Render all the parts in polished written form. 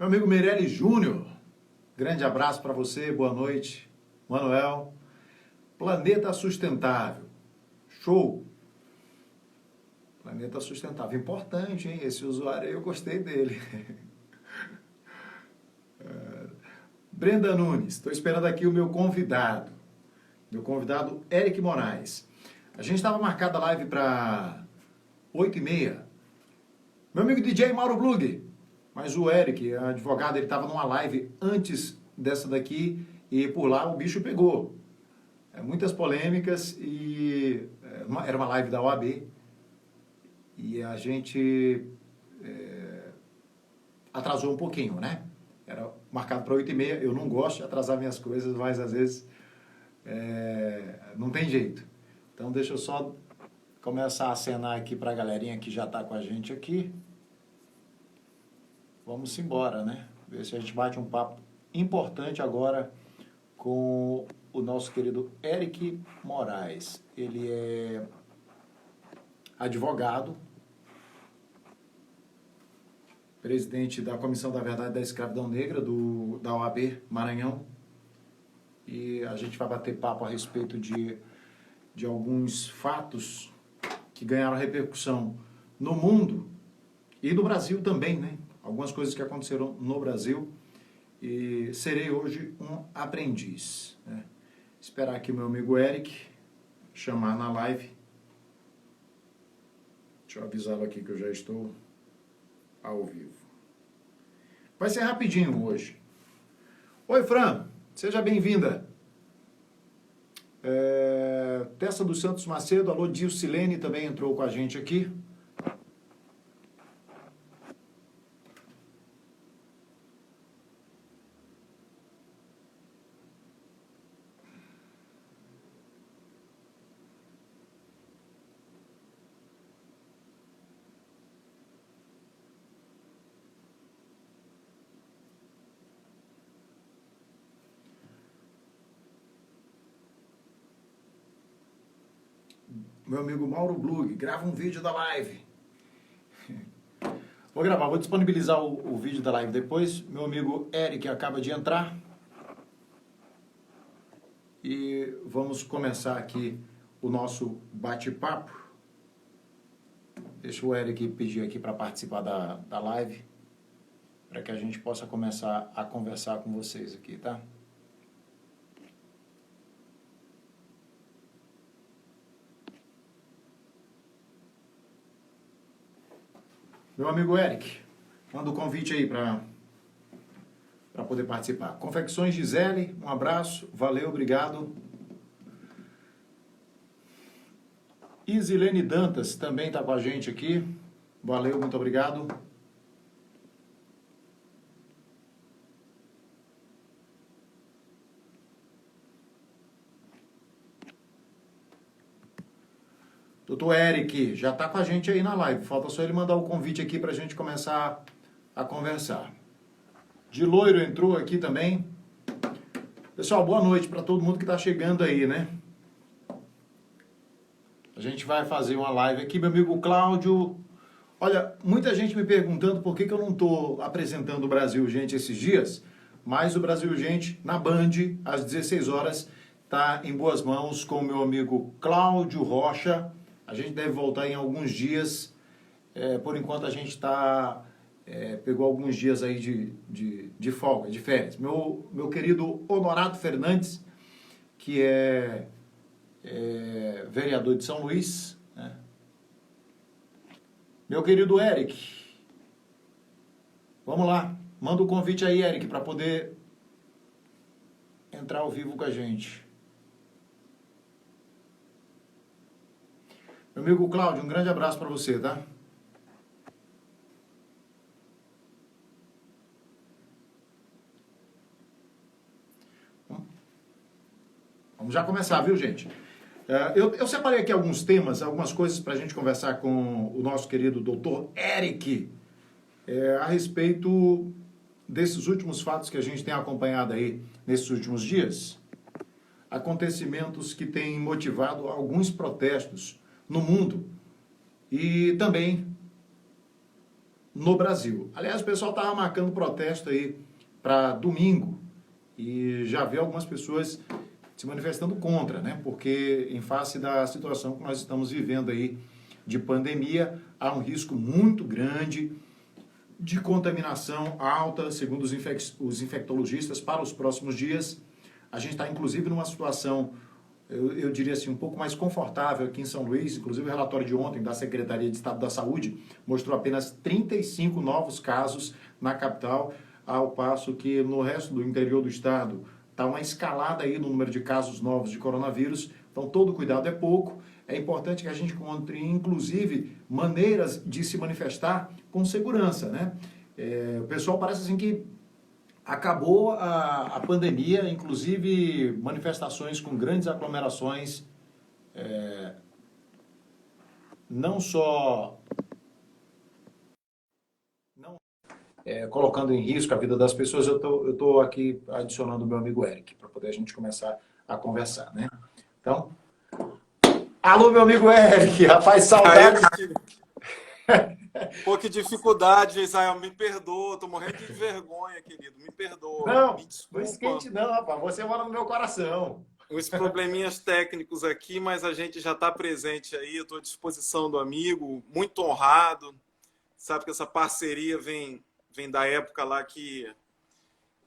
Meu amigo Meirelles Júnior, grande abraço para você, boa noite. Manuel, Planeta Sustentável, show. Planeta Sustentável, importante, hein? Esse usuário aí eu gostei dele. Brenda Nunes, estou esperando aqui o meu convidado Eric Moraes. A gente estava marcada a live para 8h30. Meu amigo DJ Mauro Blug, mas o Eric, advogado, ele estava numa live antes dessa daqui e por lá o bicho pegou. Muitas polêmicas e era uma live da OAB e a gente atrasou um pouquinho, né? Era marcado para 8h30, eu não gosto de atrasar minhas coisas, mas às vezes não tem jeito. Então deixa eu só começar a acenar aqui para a galerinha que já está com a gente aqui. Vamos embora, né? Ver se a gente bate um papo importante agora com o nosso querido Eric Moraes. Ele é advogado, presidente da Comissão da Verdade da Escravidão Negra da OAB Maranhão. E a gente vai bater papo a respeito de alguns fatos que ganharam repercussão no mundo e no Brasil também, né? Algumas coisas que aconteceram no Brasil. E serei hoje um aprendiz, né? Esperar aqui o meu amigo Eric chamar na live. Deixa eu avisá-lo aqui que eu já estou ao vivo. Vai ser rapidinho hoje. Oi, Fran, seja bem-vinda. Tessa dos Santos Macedo, alô, Dilcilene também entrou com a gente aqui. Meu amigo Mauro Blug, grava um vídeo da live. Vou gravar, vou disponibilizar o vídeo da live depois. Meu amigo Eric acaba de entrar. E vamos começar aqui o nosso bate-papo. Deixa o Eric pedir aqui para participar da live, para que a gente possa começar a conversar com vocês aqui, tá? Meu amigo Eric, manda o convite aí para poder participar. Confecções Gisele, um abraço, valeu, obrigado. Isilene Dantas também está com a gente aqui, valeu, muito obrigado. Doutor Eric, já está com a gente aí na live, falta só ele mandar o convite aqui para a gente começar a conversar. De Loiro entrou aqui também. Pessoal, boa noite para todo mundo que está chegando aí, né? A gente vai fazer uma live aqui, meu amigo Cláudio. Olha, muita gente me perguntando por que eu não estou apresentando o Brasil Gente esses dias, mas o Brasil Gente, na Band, às 16 horas, está em boas mãos com o meu amigo Cláudio Rocha. A gente deve voltar em alguns dias. Por enquanto a gente pegou alguns dias aí de folga, de férias. Meu querido Honorato Fernandes, que é vereador de São Luís, né? Meu querido Eric, vamos lá, manda o convite aí, Eric, para poder entrar ao vivo com a gente. Meu amigo Cláudio, um grande abraço para você, tá? Vamos já começar, viu, gente? Eu separei aqui alguns temas, algumas coisas para a gente conversar com o nosso querido doutor Eric a respeito desses últimos fatos que a gente tem acompanhado aí nesses últimos dias. Acontecimentos que têm motivado alguns protestos no mundo e também no Brasil. Aliás, o pessoal estava marcando protesto aí para domingo e já vi algumas pessoas se manifestando contra, né? Porque em face da situação que nós estamos vivendo aí de pandemia, há um risco muito grande de contaminação alta, segundo os infectologistas, para os próximos dias. A gente está, inclusive, numa situação, eu diria assim, um pouco mais confortável aqui em São Luís. Inclusive, o relatório de ontem da Secretaria de Estado da Saúde mostrou apenas 35 novos casos na capital, ao passo que no resto do interior do estado está uma escalada aí no número de casos novos de coronavírus. Então, todo cuidado é pouco. É importante que a gente encontre, inclusive, maneiras de se manifestar com segurança, né? O pessoal parece assim que acabou a pandemia, inclusive manifestações com grandes aglomerações, não só não, colocando em risco a vida das pessoas. Eu tô aqui adicionando o meu amigo Eric, para poder a gente começar a conversar, né? Então, alô, meu amigo Eric, rapaz, saudade. Pô, que dificuldade, Israel. Me perdoa, tô morrendo de vergonha, querido. Me perdoa, Não, me não desculpa. esquente não, rapaz, você mora no meu coração. Os probleminhas técnicos aqui, mas a gente já está presente aí. Eu estou à disposição do amigo, muito honrado. Sabe que essa parceria vem da época lá que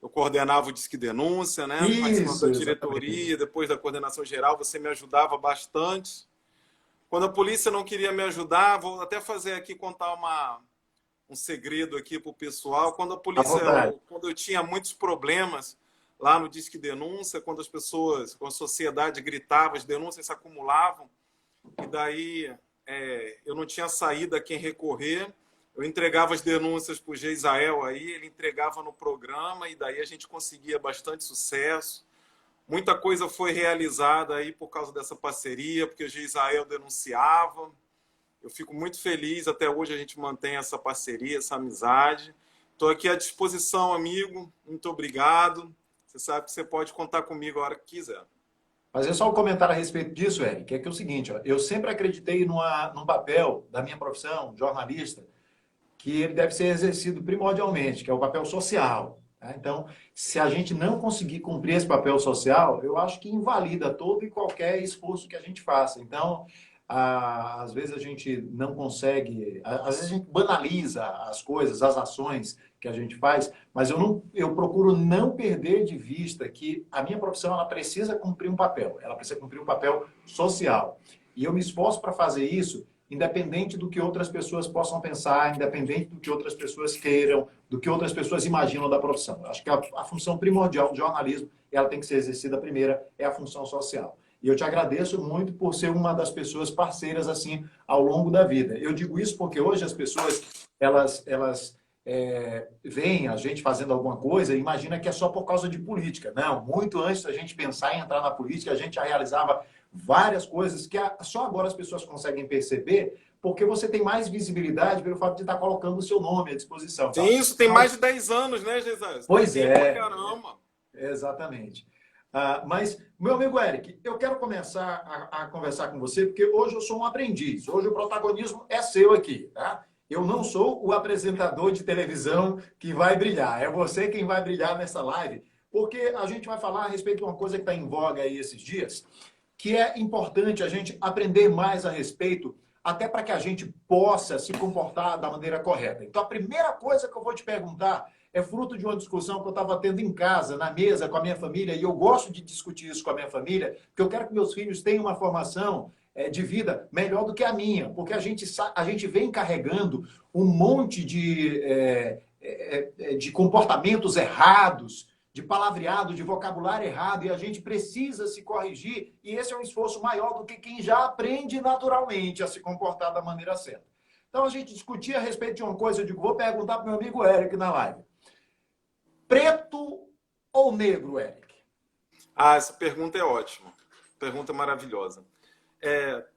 eu coordenava o Disque Denúncia, né? Participando Isso, da exatamente. diretoria, depois da coordenação geral, você me ajudava bastante. Quando a polícia não queria me ajudar, vou até fazer aqui contar um segredo aqui para o pessoal. À vontade. Quando eu tinha muitos problemas lá no Disque Denúncia, quando as pessoas, quando a sociedade gritava, as denúncias se acumulavam, e daí eu não tinha saída a quem recorrer, eu entregava as denúncias para o Geisael aí, ele entregava no programa, e daí a gente conseguia bastante sucesso. Muita coisa foi realizada aí por causa dessa parceria, porque o Geisael denunciava. Eu fico muito feliz, até hoje a gente mantém essa parceria, essa amizade. Estou aqui à disposição, amigo. Muito obrigado. Você sabe que você pode contar comigo a hora que quiser. Fazer só um comentário a respeito disso, Eric, que é o seguinte, ó, eu sempre acreditei num papel da minha profissão, jornalista, que ele deve ser exercido primordialmente, que é o papel social. Tá? Então, se a gente não conseguir cumprir esse papel social, eu acho que invalida todo e qualquer esforço que a gente faça. Então, às vezes a gente não consegue, às vezes a gente banaliza as coisas, as ações que a gente faz, mas eu procuro não perder de vista que a minha profissão ela precisa cumprir um papel, ela precisa cumprir um papel social. E eu me esforço para fazer isso independente do que outras pessoas possam pensar, independente do que outras pessoas queiram, do que outras pessoas imaginam da profissão. Eu acho que a função primordial do jornalismo, ela tem que ser exercida primeira, é a função social. E eu te agradeço muito por ser uma das pessoas parceiras assim ao longo da vida. Eu digo isso porque hoje as pessoas elas veem a gente fazendo alguma coisa e imagina que é só por causa de política. Não, muito antes da gente pensar em entrar na política, a gente já realizava várias coisas que só agora as pessoas conseguem perceber porque você tem mais visibilidade pelo fato de estar colocando o seu nome à disposição. Sim, Tá? isso tem mais de 10 anos, né, Jesus? Tem Pois tempo pra é, caramba. exatamente. Mas, meu amigo Eric, eu quero começar a conversar com você, porque hoje eu sou um aprendiz. Hoje o protagonismo é seu aqui, tá? Eu não sou o apresentador de televisão que vai brilhar. É você quem vai brilhar nessa live, porque a gente vai falar a respeito de uma coisa que está em voga aí esses dias, que é importante a gente aprender mais a respeito, até para que a gente possa se comportar da maneira correta. Então, a primeira coisa que eu vou te perguntar é fruto de uma discussão que eu estava tendo em casa, na mesa, com a minha família, e eu gosto de discutir isso com a minha família, porque eu quero que meus filhos tenham uma formação de vida melhor do que a minha, porque a gente vem carregando um monte de comportamentos errados, de palavreado, de vocabulário errado, e a gente precisa se corrigir, e esse é um esforço maior do que quem já aprende naturalmente a se comportar da maneira certa. Então, a gente discutia a respeito de uma coisa, eu digo, vou perguntar para o meu amigo Eric na live. Preto ou negro, Eric? Ah, essa pergunta é ótima. Pergunta maravilhosa.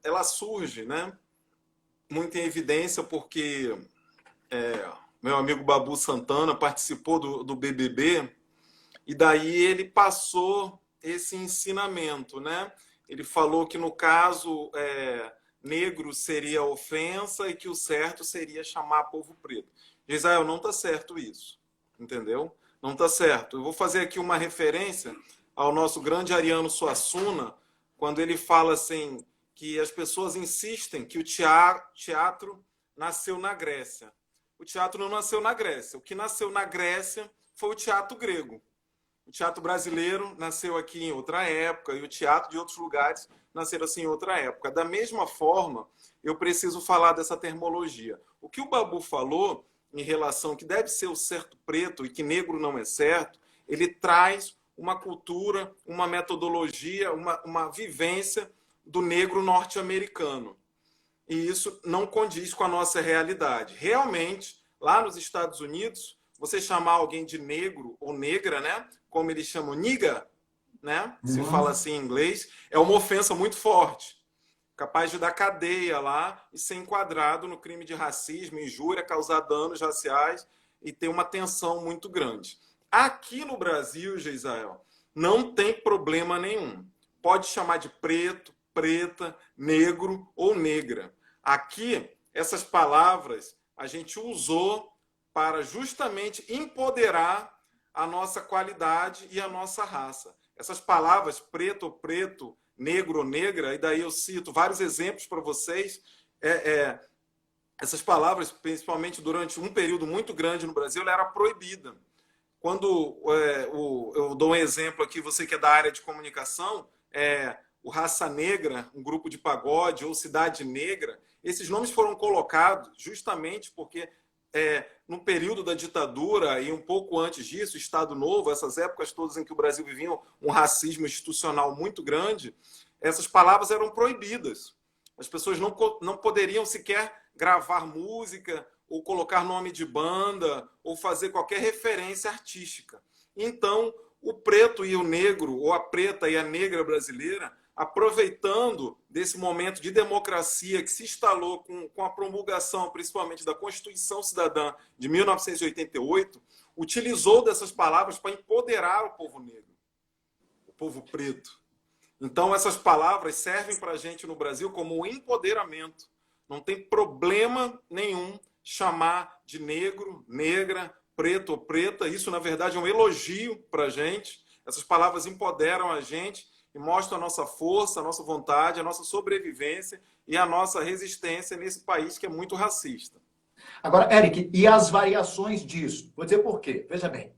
Ela surge, né, muito em evidência porque meu amigo Babu Santana participou do BBB e daí ele passou esse ensinamento, né? Ele falou que no caso negro seria ofensa e que o certo seria chamar povo preto. Israel, não está certo isso, entendeu? Não está certo. Eu vou fazer aqui uma referência ao nosso grande Ariano Suassuna, quando ele fala assim, que as pessoas insistem que o teatro nasceu na Grécia. O teatro não nasceu na Grécia. O que nasceu na Grécia foi o teatro grego. O teatro brasileiro nasceu aqui em outra época e o teatro de outros lugares nasceram assim em outra época. Da mesma forma, eu preciso falar dessa termologia. O que o Babu falou em relação que deve ser o certo preto e que negro não é certo, ele traz uma cultura, uma metodologia, uma vivência do negro norte-americano. E isso não condiz com a nossa realidade. Realmente, lá nos Estados Unidos, você chamar alguém de negro ou negra, né? Como eles chamam, nigga, né? Se fala assim em inglês, é uma ofensa muito forte, capaz de dar cadeia lá e ser enquadrado no crime de racismo, injúria, causar danos raciais e ter uma tensão muito grande. Aqui no Brasil, Geisael, não tem problema nenhum. Pode chamar de preto, preta, negro ou negra. Aqui, essas palavras a gente usou para justamente empoderar a nossa qualidade e a nossa raça. Essas palavras, preto ou preto, negro ou negra, e daí eu cito vários exemplos para vocês. Essas palavras, principalmente durante um período muito grande no Brasil, ela era proibida. Quando eu dou um exemplo aqui, você que é da área de comunicação, o Raça Negra, um grupo de pagode, ou Cidade Negra, esses nomes foram colocados justamente porque no período da ditadura e um pouco antes disso, Estado Novo, essas épocas todas em que o Brasil vivia um racismo institucional muito grande, essas palavras eram proibidas. As pessoas não poderiam sequer gravar música ou colocar nome de banda ou fazer qualquer referência artística. Então, o preto e o negro, ou a preta e a negra brasileira, aproveitando desse momento de democracia que se instalou com a promulgação, principalmente, da Constituição Cidadã de 1988, utilizou dessas palavras para empoderar o povo negro, o povo preto. Então, essas palavras servem para a gente no Brasil como um empoderamento. Não tem problema nenhum chamar de negro, negra, preto ou preta. Isso, na verdade, é um elogio para a gente. Essas palavras empoderam a gente e mostram a nossa força, a nossa vontade, a nossa sobrevivência e a nossa resistência nesse país que é muito racista. Agora, Eric, e as variações disso? Vou dizer por quê. Veja bem,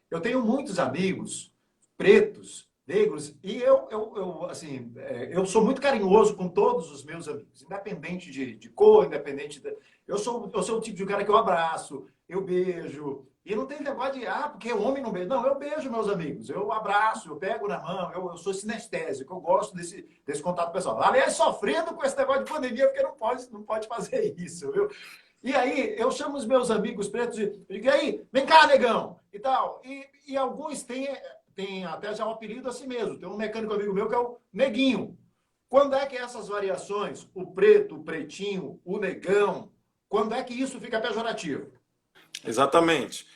eu tenho muitos amigos pretos, negros, e eu sou muito carinhoso com todos os meus amigos, independente de cor, independente... Eu sou o tipo de cara que eu abraço, eu beijo, e não tem negócio de, porque homem não beija. Não, eu beijo meus amigos, eu abraço, eu pego na mão, eu sou sinestésico, eu gosto desse contato pessoal. Aliás, sofrendo com esse negócio de pandemia, porque não pode fazer isso, viu? E aí, eu chamo os meus amigos pretos e digo, e aí, vem cá, negão, e tal. E alguns têm até já um apelido assim mesmo. Tem um mecânico amigo meu que é o Neguinho. Quando é que essas variações, o preto, o pretinho, o negão, quando é que isso fica pejorativo? Exatamente.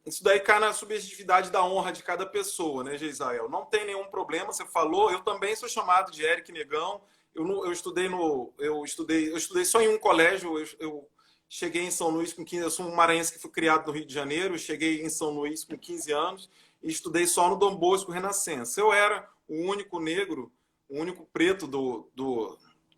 Isso daí cai na subjetividade da honra de cada pessoa, né, Geisael? Não tem nenhum problema, você falou, eu também sou chamado de Eric Negão. Eu estudei só em um colégio, eu cheguei em São Luís com 15 anos, eu sou um maranhense que foi criado no Rio de Janeiro, eu cheguei em São Luís com 15 anos e estudei só no Dom Bosco Renascença. Eu era o único negro, o único preto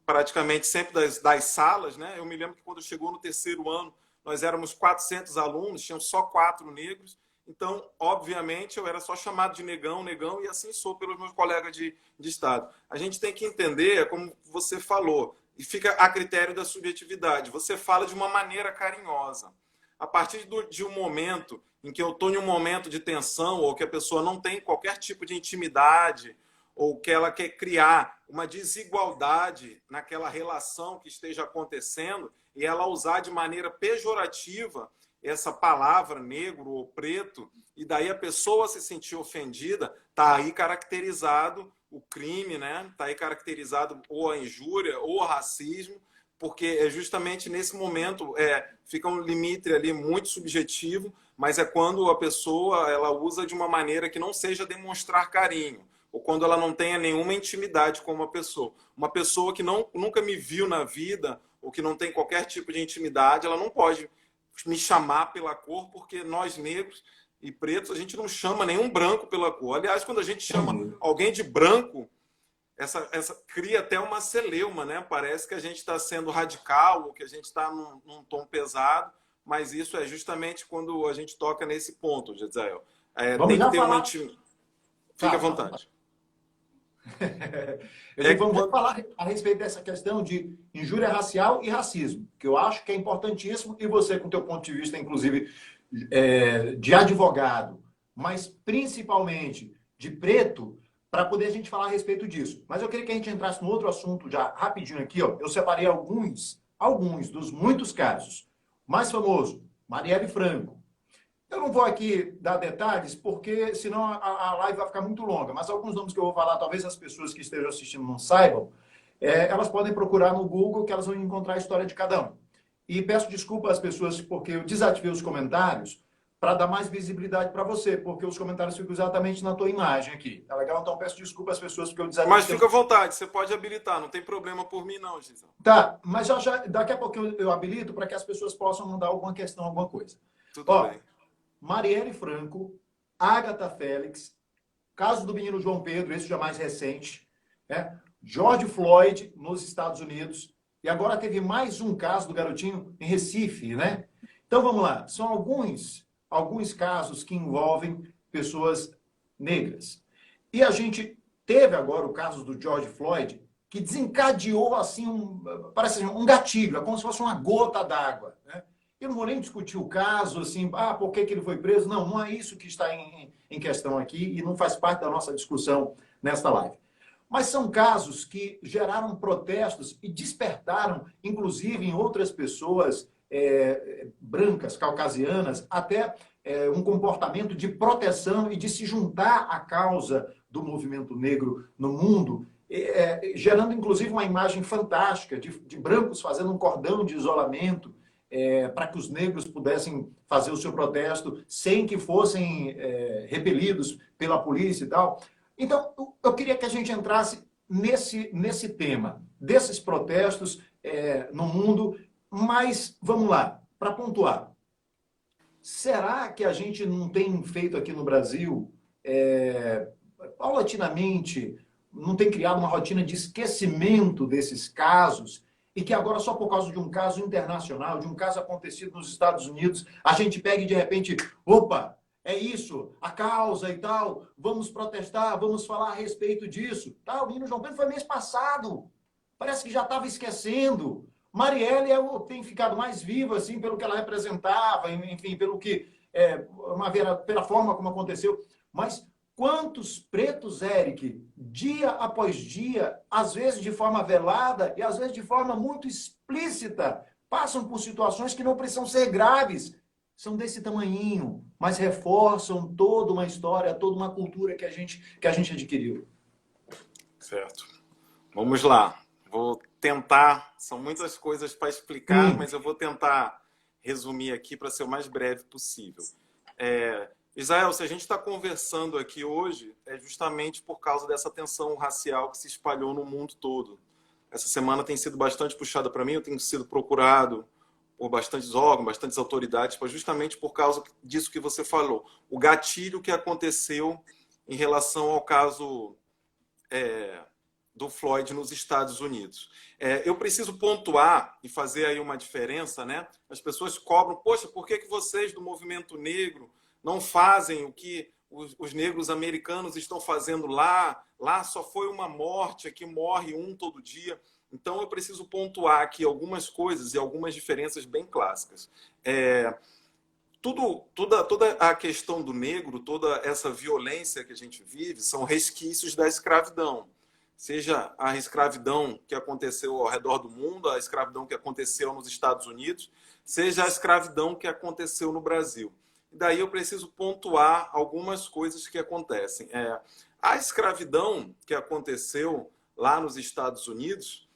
praticamente sempre das salas, né? Eu me lembro que quando chegou no terceiro ano, nós éramos 400 alunos, tinham só 4 negros. Então, obviamente, eu era só chamado de negão, negão, e assim sou pelos meus colegas de estado. A gente tem que entender, como você falou, e fica a critério da subjetividade. Você fala de uma maneira carinhosa. A partir de um momento em que eu estou em um momento de tensão, ou que a pessoa não tem qualquer tipo de intimidade, ou que ela quer criar uma desigualdade naquela relação que esteja acontecendo, e ela usar de maneira pejorativa essa palavra negro ou preto, e daí a pessoa se sentir ofendida, está aí caracterizado o crime, né? Está aí caracterizado ou a injúria ou o racismo, porque é justamente nesse momento fica um limite ali muito subjetivo, mas é quando a pessoa ela usa de uma maneira que não seja demonstrar carinho, ou quando ela não tenha nenhuma intimidade com uma pessoa. Uma pessoa que nunca me viu na vida, ou que não tem qualquer tipo de intimidade, ela não pode me chamar pela cor, porque nós negros e pretos, a gente não chama nenhum branco pela cor. Aliás, quando a gente chama alguém de branco, essa cria até uma celeuma, né? Parece que a gente está sendo radical ou que a gente está num tom pesado, mas isso é justamente quando a gente toca nesse ponto, Gisele. Vamos Tem que já ter falar. uma intimidade. Fique à vontade. Vamos falar a respeito dessa questão de injúria racial e racismo, que eu acho que é importantíssimo, e você, com o teu ponto de vista, inclusive, de advogado, mas principalmente de preto, para poder a gente falar a respeito disso. Mas eu queria que a gente entrasse no outro assunto já rapidinho aqui. Ó. Eu separei alguns dos muitos casos. Mais famoso, Marielle Franco. Eu não vou aqui dar detalhes, porque senão a live vai ficar muito longa. Mas alguns nomes que eu vou falar, talvez as pessoas que estejam assistindo não saibam, elas podem procurar no Google que elas vão encontrar a história de cada um. E peço desculpa às pessoas porque eu desativei os comentários para dar mais visibilidade para você, porque os comentários ficam exatamente na tua imagem aqui. Tá legal? Então peço desculpa às pessoas porque eu desativei. Mas fica à vontade, você pode habilitar, não tem problema por mim não, Gisele. Tá, mas daqui a pouco eu habilito para que as pessoas possam mandar alguma questão, alguma coisa. Tudo bem. Marielle Franco, Agatha Félix, caso do menino João Pedro, esse já mais recente, né? George Floyd nos Estados Unidos, e agora teve mais um caso do garotinho em Recife, né? Então vamos lá, são alguns casos que envolvem pessoas negras. E a gente teve agora o caso do George Floyd, que desencadeou assim parece um gatilho, é como se fosse uma gota d'água, né? Eu não vou nem discutir o caso, assim, por que ele foi preso. Não, não é isso que está em questão aqui e não faz parte da nossa discussão nesta live. Mas são casos que geraram protestos e despertaram, inclusive em outras pessoas brancas, caucasianas, até um comportamento de proteção e de se juntar à causa do movimento negro no mundo, gerando inclusive uma imagem fantástica de brancos fazendo um cordão de isolamento, para que os negros pudessem fazer o seu protesto sem que fossem repelidos pela polícia e tal. Então, eu queria que a gente entrasse nesse tema, desses protestos no mundo, mas vamos lá, para pontuar. Será que a gente não tem feito aqui no Brasil, paulatinamente, não tem criado uma rotina de esquecimento desses casos, e que agora, só por causa de um caso internacional, de um caso acontecido nos Estados Unidos, a gente pega e, de repente, opa, é isso, a causa e tal, vamos protestar, vamos falar a respeito disso. Tá, o menino João Pedro foi mês passado, parece que já estava esquecendo. Marielle tem ficado mais viva, assim, pelo que ela representava, enfim, pelo que, pela forma como aconteceu, mas quantos pretos, Eric, dia após dia, às vezes de forma velada e às vezes de forma muito explícita, passam por situações que não precisam ser graves, são desse tamanhinho, mas reforçam toda uma história, toda uma cultura que a gente adquiriu. Certo. Vamos lá. Vou tentar, são muitas coisas para explicar, mas eu vou tentar resumir aqui para ser o mais breve possível. Israel, se a gente está conversando aqui hoje, é justamente por causa dessa tensão racial que se espalhou no mundo todo. Essa semana tem sido bastante puxada para mim, eu tenho sido procurado por bastantes órgãos, bastantes autoridades, justamente por causa disso que você falou. O gatilho que aconteceu em relação ao caso do Floyd nos Estados Unidos. Eu preciso pontuar e fazer aí uma diferença, né? As pessoas cobram, poxa, por que vocês do movimento negro não fazem o que os negros americanos estão fazendo lá? Lá só foi uma morte, aqui morre um todo dia. Então eu preciso pontuar aqui algumas coisas e algumas diferenças bem clássicas. Toda a questão do negro, toda essa violência que a gente vive, são resquícios da escravidão. Seja a escravidão que aconteceu ao redor do mundo, a escravidão que aconteceu nos Estados Unidos, seja a escravidão que aconteceu no Brasil. Daí eu preciso pontuar algumas coisas que acontecem. A escravidão que aconteceu lá nos Estados Unidos,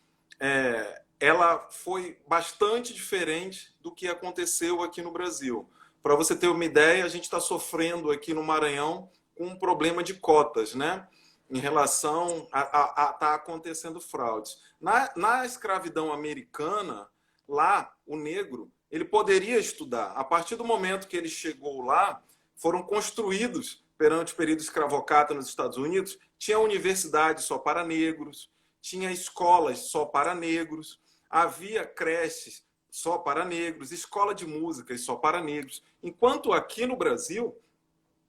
ela foi bastante diferente do que aconteceu aqui no Brasil. Para você ter uma ideia, a gente está sofrendo aqui no Maranhão com um problema de cotas, né? Em relação a estar acontecendo fraudes. Na escravidão americana, lá o negro ele poderia estudar. A partir do momento que ele chegou lá, foram construídos, perante o período escravocrata nos Estados Unidos, tinha universidade só para negros, tinha escolas só para negros, havia creches só para negros, escola de música só para negros. Enquanto aqui no Brasil,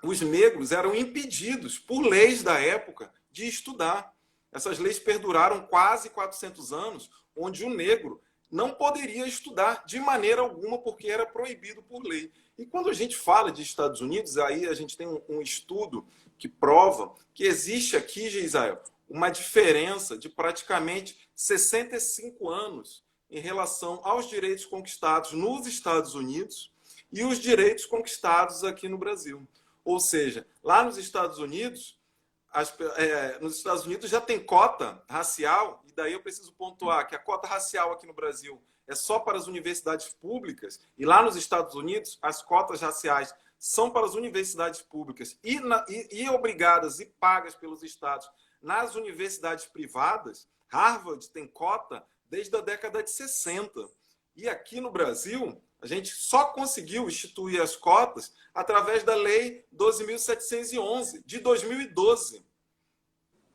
os negros eram impedidos, por leis da época, de estudar. Essas leis perduraram quase 400 anos, onde o negro não poderia estudar de maneira alguma, porque era proibido por lei. E quando a gente fala de Estados Unidos, aí a gente tem um estudo que prova que existe aqui, Geisel, uma diferença de praticamente 65 anos em relação aos direitos conquistados nos Estados Unidos e os direitos conquistados aqui no Brasil. Ou seja, lá nos Estados Unidos, já tem cota racial, e daí eu preciso pontuar que a cota racial aqui no Brasil é só para as universidades públicas, e lá nos Estados Unidos as cotas raciais são para as universidades públicas e obrigadas e pagas pelos estados nas universidades privadas. Harvard tem cota desde a década de 60. E aqui no Brasil, a gente só conseguiu instituir as cotas através da Lei 12.711, de 2012.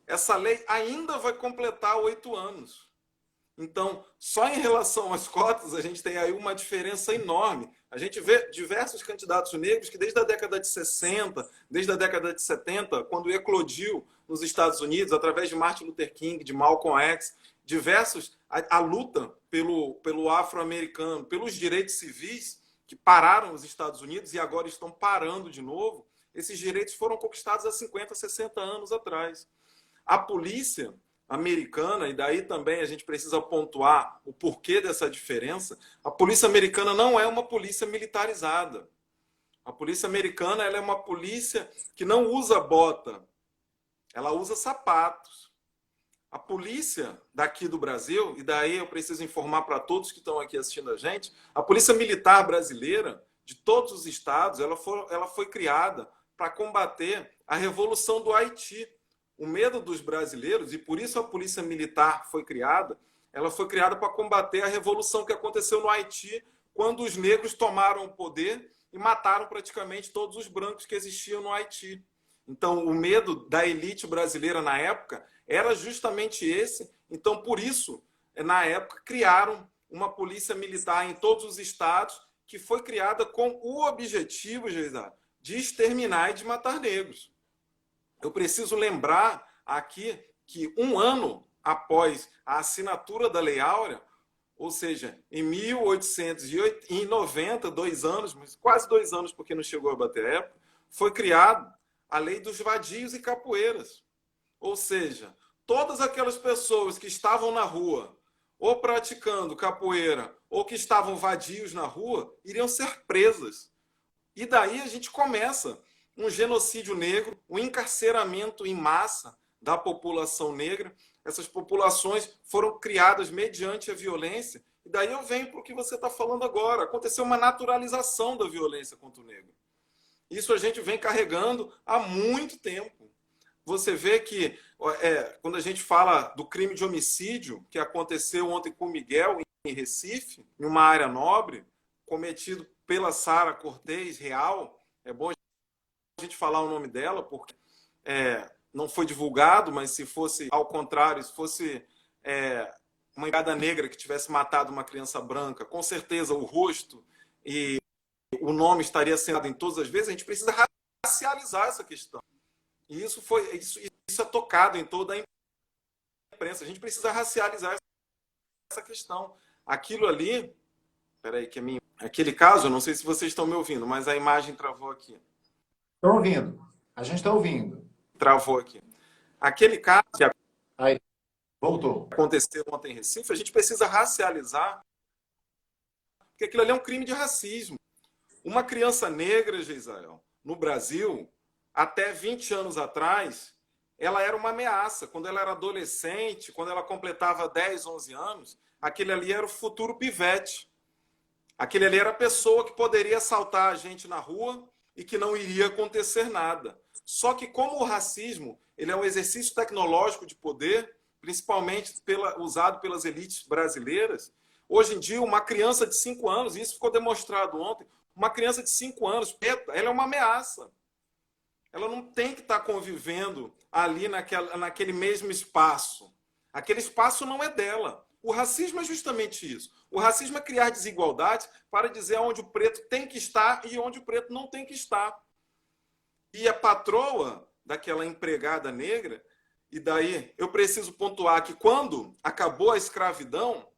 Essa lei ainda vai completar 8 anos. Então, só em relação às cotas, a gente tem aí uma diferença enorme. A gente vê diversos candidatos negros que desde a década de 60, desde a década de 70, quando eclodiu nos Estados Unidos, através de Martin Luther King, de Malcolm X, a luta pelo afro-americano, pelos direitos civis, que pararam os Estados Unidos e agora estão parando de novo, esses direitos foram conquistados há 50, 60 anos atrás. A polícia americana, e daí também a gente precisa pontuar o porquê dessa diferença, a polícia americana não é uma polícia militarizada. A polícia americana ela é uma polícia que não usa bota, ela usa sapatos. A polícia daqui do Brasil, e daí eu preciso informar para todos que estão aqui assistindo a gente, a polícia militar brasileira, de todos os estados, ela foi criada para combater a revolução do Haiti. O medo dos brasileiros, e por isso a polícia militar foi criada, ela foi criada para combater a revolução que aconteceu no Haiti, quando os negros tomaram o poder e mataram praticamente todos os brancos que existiam no Haiti. Então, o medo da elite brasileira na época era justamente esse. Então, por isso, na época, criaram uma polícia militar em todos os estados, que foi criada com o objetivo, Geisel, de exterminar e de matar negros. Eu preciso lembrar aqui que um ano após a assinatura da Lei Áurea, ou seja, em 1890, 2 anos, mas quase 2 anos, porque não chegou a bater a época, foi criada a Lei dos Vadios e Capoeiras. Ou seja, todas aquelas pessoas que estavam na rua, ou praticando capoeira, ou que estavam vadios na rua, iriam ser presas. E daí a gente começa um genocídio negro, um encarceramento em massa da população negra. Essas populações foram criadas mediante a violência. E daí eu venho para o que você está falando agora. Aconteceu uma naturalização da violência contra o negro. Isso a gente vem carregando há muito tempo. Você vê que, quando a gente fala do crime de homicídio, que aconteceu ontem com o Miguel, em Recife, em uma área nobre, cometido pela Sara Cortez Real, é bom a gente falar o nome dela, porque não foi divulgado, mas se fosse ao contrário, se fosse uma empregada negra que tivesse matado uma criança branca, com certeza o rosto e o nome estaria sendo em todas as vezes. A gente precisa racializar essa questão. E isso é tocado em toda a imprensa. A gente precisa racializar essa questão. Aquilo ali, peraí, que é minha. Aquele caso, eu não sei se vocês estão me ouvindo, mas a imagem travou aqui. Estão ouvindo? A gente está ouvindo. Travou aqui. Aquele caso que Aí, voltou. aconteceu ontem em Recife, a gente precisa racializar, porque aquilo ali é um crime de racismo. Uma criança negra, Geisel, no Brasil, até 20 anos atrás, ela era uma ameaça. Quando ela era adolescente, quando ela completava 10, 11 anos, aquele ali era o futuro pivete. Aquele ali era a pessoa que poderia assaltar a gente na rua e que não iria acontecer nada. Só que como o racismo ele é um exercício tecnológico de poder, principalmente usado pelas elites brasileiras, Hoje em dia, uma criança de 5 anos, e isso ficou demonstrado ontem, uma criança de 5 anos, preta, ela é uma ameaça. Ela não tem que estar convivendo ali naquele mesmo espaço. Aquele espaço não é dela. O racismo é justamente isso. O racismo é criar desigualdades para dizer onde o preto tem que estar e onde o preto não tem que estar. E a patroa daquela empregada negra, e daí eu preciso pontuar que quando acabou a escravidão,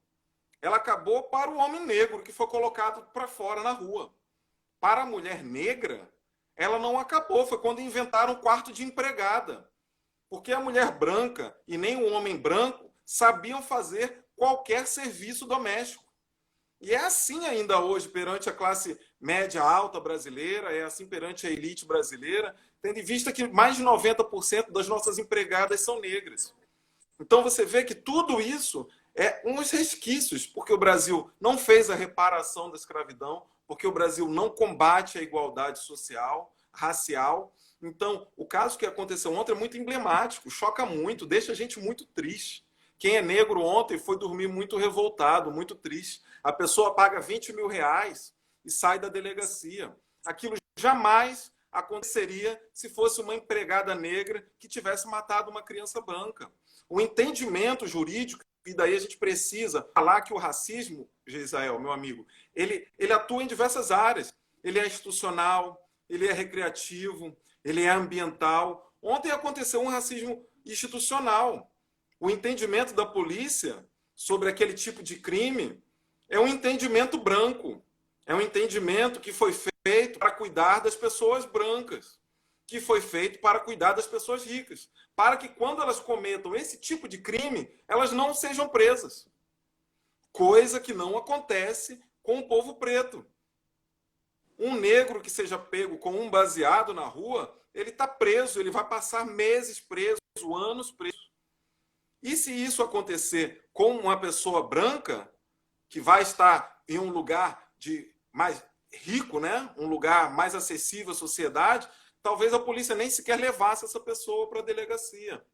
ela acabou para o homem negro que foi colocado para fora na rua. Para a mulher negra, ela não acabou. Foi quando inventaram o quarto de empregada. Porque a mulher branca e nem o homem branco sabiam fazer qualquer serviço doméstico. E é assim ainda hoje perante a classe média alta brasileira, é assim perante a elite brasileira, tendo em vista que mais de 90% das nossas empregadas são negras. Então você vê que tudo isso é uns resquícios, porque o Brasil não fez a reparação da escravidão, porque o Brasil não combate a igualdade social, racial. Então, o caso que aconteceu ontem é muito emblemático, choca muito, deixa a gente muito triste. Quem é negro ontem foi dormir muito revoltado, muito triste. A pessoa paga 20 mil reais e sai da delegacia. Aquilo jamais aconteceria se fosse uma empregada negra que tivesse matado uma criança branca. O entendimento jurídico, e daí a gente precisa falar que o racismo, Gisrael, meu amigo, ele atua em diversas áreas. Ele é institucional, ele é recreativo, ele é ambiental. Ontem aconteceu um racismo institucional. O entendimento da polícia sobre aquele tipo de crime é um entendimento branco. É um entendimento que foi feito para cuidar das pessoas brancas, que foi feito para cuidar das pessoas ricas, para que quando elas cometam esse tipo de crime, elas não sejam presas. Coisa que não acontece com o povo preto. Um negro que seja pego com um baseado na rua, ele está preso, ele vai passar meses preso, anos preso. E se isso acontecer com uma pessoa branca, que vai estar em um lugar mais rico, né? Um lugar mais acessível à sociedade, talvez a polícia nem sequer levasse essa pessoa para a delegacia.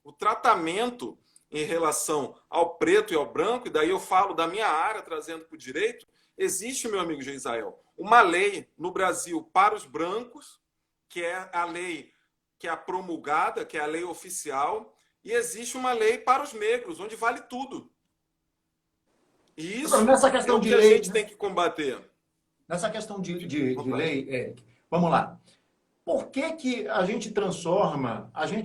O tratamento em relação ao preto e ao branco, e daí eu falo da minha área, trazendo para o direito, existe, meu amigo Israel, uma lei no Brasil para os brancos, que é a lei que é a promulgada, que é a lei oficial, e existe uma lei para os negros, onde vale tudo. E isso Nessa questão é o de que lei, a gente tem que combater. Nessa questão de lei, vamos lá. Por que que a gente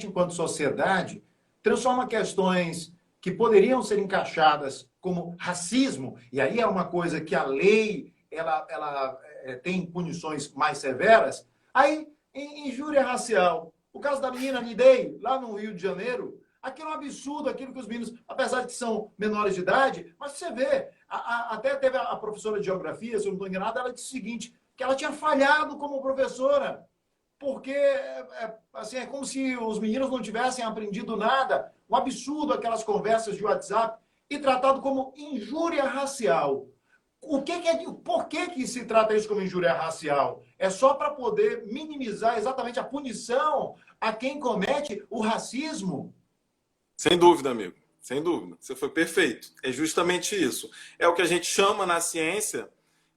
enquanto sociedade, transforma questões que poderiam ser encaixadas como racismo, e aí é uma coisa que a lei ela tem punições mais severas, aí em injúria racial. O caso da menina Nidei, lá no Rio de Janeiro, aquilo é um absurdo, aquilo que os meninos, apesar de que são menores de idade, mas você vê, até teve a professora de geografia, se eu não estou enganado, ela disse o seguinte, que ela tinha falhado como professora, porque assim, é como se os meninos não tivessem aprendido nada, um absurdo aquelas conversas de WhatsApp, e tratado como injúria racial. Por que se trata isso como injúria racial? É só para poder minimizar exatamente a punição a quem comete o racismo? Sem dúvida, amigo. Sem dúvida. Você foi perfeito. É justamente isso. É o que a gente chama na ciência,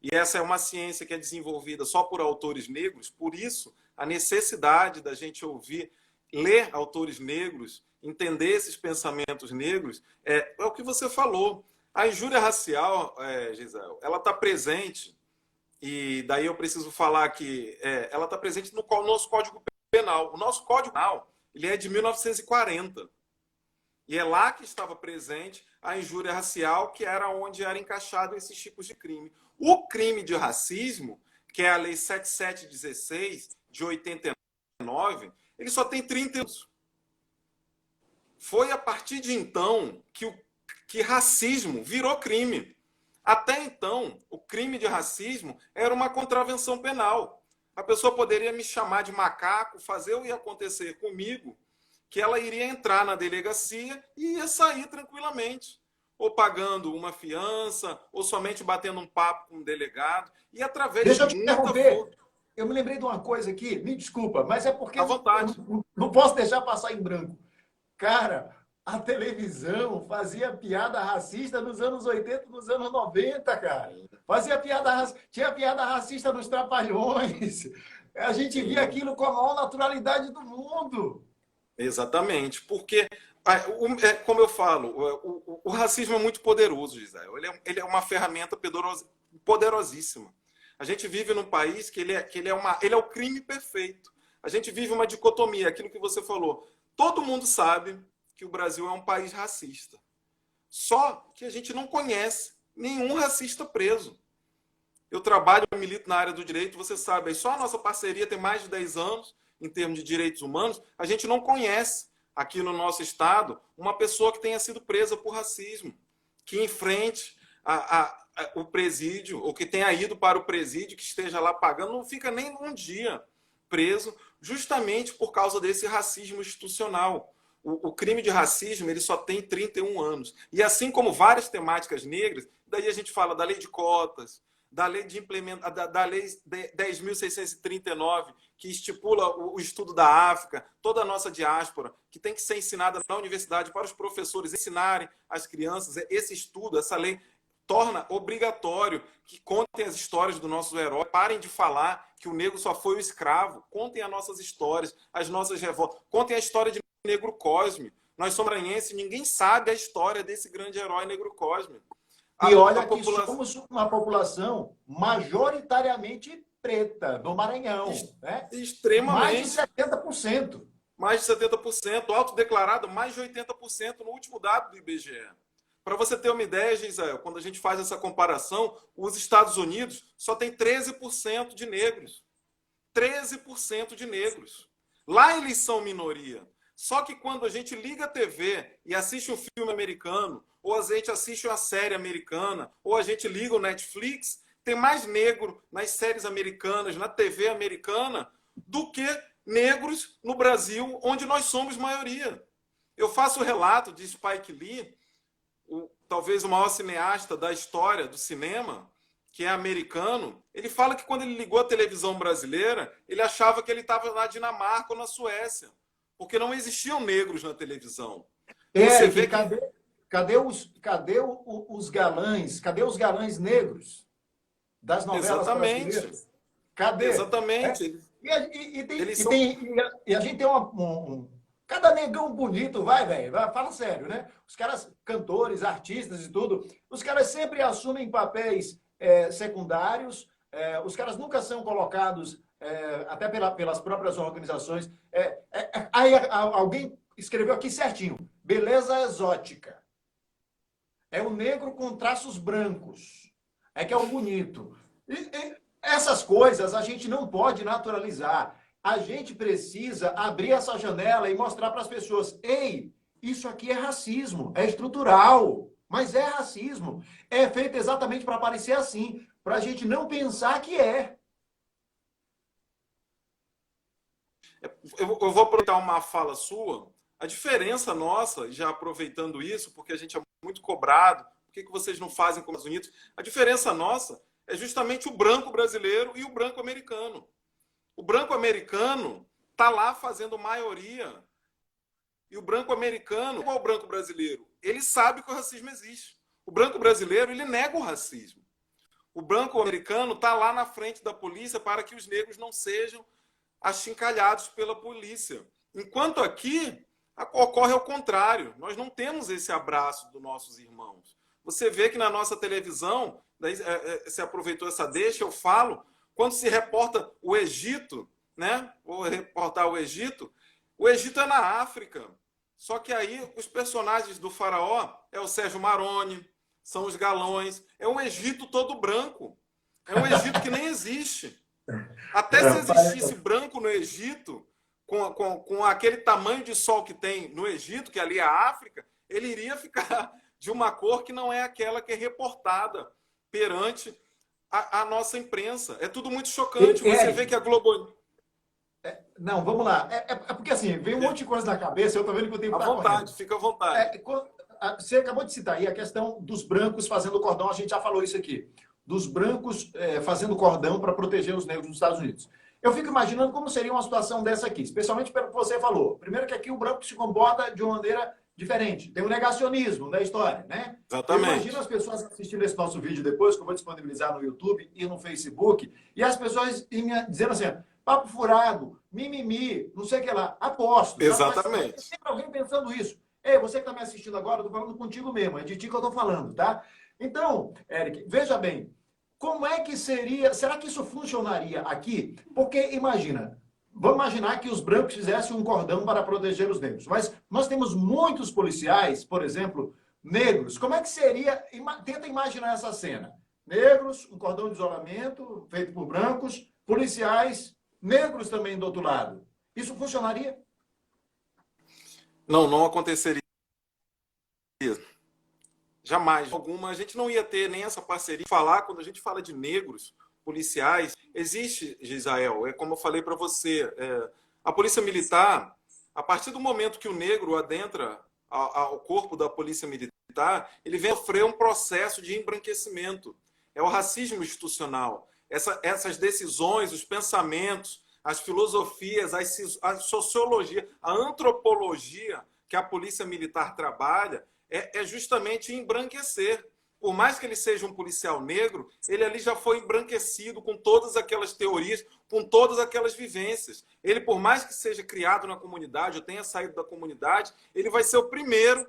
e essa é uma ciência que é desenvolvida só por autores negros, por isso a necessidade da gente ouvir, ler autores negros, entender esses pensamentos negros, é o que você falou. A injúria racial, Gisele, ela está presente, e daí eu preciso falar que ela está presente no nosso Código Penal. O nosso Código Penal ele é de 1940. E é lá que estava presente a injúria racial, que era onde era encaixado esses tipos de crime. O crime de racismo, que é a Lei 7716 de 89, ele só tem 30 anos. Foi a partir de então que racismo virou crime. Até então, o crime de racismo era uma contravenção penal. A pessoa poderia me chamar de macaco, fazer o que ia acontecer comigo, que ela iria entrar na delegacia e ia sair tranquilamente, ou pagando uma fiança, ou somente batendo um papo com um delegado, e através Deixa eu de te muita interromper. força. Eu me lembrei de uma coisa aqui, me desculpa, mas é porque À vontade. eu não posso deixar passar em branco. Cara, a televisão fazia piada racista nos anos 80, nos anos 90, cara. Fazia piada, tinha piada racista nos Trapalhões. A gente via aquilo com a maior naturalidade do mundo. Exatamente, porque, como eu falo, o racismo é muito poderoso, Gisele. Ele é uma ferramenta poderosíssima. A gente vive num país que ele é o crime perfeito. A gente vive uma dicotomia, aquilo que você falou. Todo mundo sabe que o Brasil é um país racista. Só que a gente não conhece nenhum racista preso. Eu trabalho, eu milito na área do direito, você sabe, só a nossa parceria tem mais de 10 anos em termos de direitos humanos, a gente não conhece aqui no nosso estado uma pessoa que tenha sido presa por racismo, que enfrente o presídio, ou que tenha ido para o presídio, que esteja lá pagando, não fica nem um dia preso, justamente por causa desse racismo institucional. O crime de racismo ele só tem 31 anos. E assim como várias temáticas negras, daí a gente fala da lei de cotas, da lei de da lei 10.639, que estipula o estudo da África, toda a nossa diáspora, que tem que ser ensinada na universidade para os professores ensinarem as crianças esse estudo, essa lei torna obrigatório que contem as histórias do nosso herói, parem de falar que o negro só foi o escravo, contem as nossas histórias, as nossas revoltas, contem a história de Negro Cosme. Nós somos maranhenses, ninguém sabe a história desse grande herói Negro Cosme. E olha que somos uma população majoritariamente preta do Maranhão. Né? Extremamente. Mais de 70%. Mais de 70%. Autodeclarado, mais de 80% no último dado do IBGE. Para você ter uma ideia, Gisele, quando a gente faz essa comparação, os Estados Unidos só tem 13% de negros. 13% de negros. Lá eles são minoria. Só que quando a gente liga a TV e assiste um filme americano, ou a gente assiste uma série americana, ou a gente liga o Netflix, tem mais negro nas séries americanas, na TV americana, do que negros no Brasil, onde nós somos maioria. Eu faço o relato de Spike Lee, talvez o maior cineasta da história do cinema, que é americano. Ele fala que quando ele ligou a televisão brasileira, ele achava que ele estava na Dinamarca ou na Suécia, porque não existiam negros na televisão. Você vê cadê os galãs? Cadê os galãs negros das novelas brasileiras? Cadê? Exatamente. E a gente tem cada negão bonito, velho, fala sério, né? Os caras, cantores, artistas e tudo, os caras sempre assumem papéis secundários, os caras nunca são colocados, até pelas próprias organizações. Aí alguém escreveu aqui certinho, beleza exótica. É o negro com traços brancos. É que é o bonito. E essas coisas a gente não pode naturalizar. A gente precisa abrir essa janela e mostrar para as pessoas, ei, isso aqui é racismo, é estrutural, mas é racismo. É feito exatamente para parecer assim, para a gente não pensar que é. Eu vou aproveitar uma fala sua. A diferença nossa, já aproveitando isso, porque a gente é muito cobrado, por que vocês não fazem como os Estados Unidos? A diferença nossa é justamente o branco brasileiro e o branco americano. O branco americano está lá fazendo maioria. E o branco americano, igual o branco brasileiro, ele sabe que o racismo existe. O branco brasileiro, ele nega o racismo. O branco americano está lá na frente da polícia para que os negros não sejam achincalhados pela polícia. Enquanto aqui ocorre ao contrário. Nós não temos esse abraço dos nossos irmãos. Você vê que na nossa televisão, daí, você aproveitou essa deixa, eu falo, quando se reporta o Egito, né? Vou reportar o Egito é na África. Só que aí os personagens do faraó é o Sérgio Maroni, são os galões, é um Egito todo branco. É um Egito que nem existe. Até se existisse branco no Egito, com aquele tamanho de sol que tem no Egito, que ali é a África, ele iria ficar de uma cor que não é aquela que é reportada perante a nossa imprensa. É tudo muito chocante. Você vê que a Globo... Não, vamos lá. É porque assim, vem um monte de coisa na cabeça, eu estou vendo que eu tenho que estar correndo. Fica à vontade. Você acabou de citar aí a questão dos brancos fazendo cordão, a gente já falou isso aqui. Dos brancos fazendo cordão para proteger os negros nos Estados Unidos. Eu fico imaginando como seria uma situação dessa aqui, especialmente pelo que você falou. Primeiro que aqui o branco se comporta de uma maneira diferente. Tem o negacionismo da história, né? Exatamente. Eu imagino as pessoas assistindo esse nosso vídeo depois, que eu vou disponibilizar no YouTube e no Facebook, e as pessoas dizendo assim, papo furado, mimimi, não sei o que lá. Aposto. Exatamente. Tem sempre alguém pensando isso. Ei, você que está me assistindo agora, eu estou falando contigo mesmo, é de ti que eu estou falando, tá? Então, Eric, veja bem, como é que seria, será que isso funcionaria aqui? Porque, imagina, vamos imaginar que os brancos fizessem um cordão para proteger os negros, mas nós temos muitos policiais, por exemplo, negros. Como é que seria, tenta imaginar essa cena. Negros, um cordão de isolamento feito por brancos, policiais, negros também do outro lado. Isso funcionaria? Não, não aconteceria. Jamais. Alguma, a gente não ia ter nem essa parceria. Falar, quando a gente fala de negros, policiais, existe, Gisael, é como eu falei para você, a polícia militar, a partir do momento que o negro adentra ao corpo da polícia militar, ele vem sofrer um processo de embranquecimento. É o racismo institucional. Essas decisões, os pensamentos, as filosofias, a sociologia, a antropologia que a polícia militar trabalha é justamente embranquecer. Por mais que ele seja um policial negro, ele ali já foi embranquecido com todas aquelas teorias, com todas aquelas vivências. Ele, por mais que seja criado na comunidade, ou tenha saído da comunidade, ele vai ser o primeiro,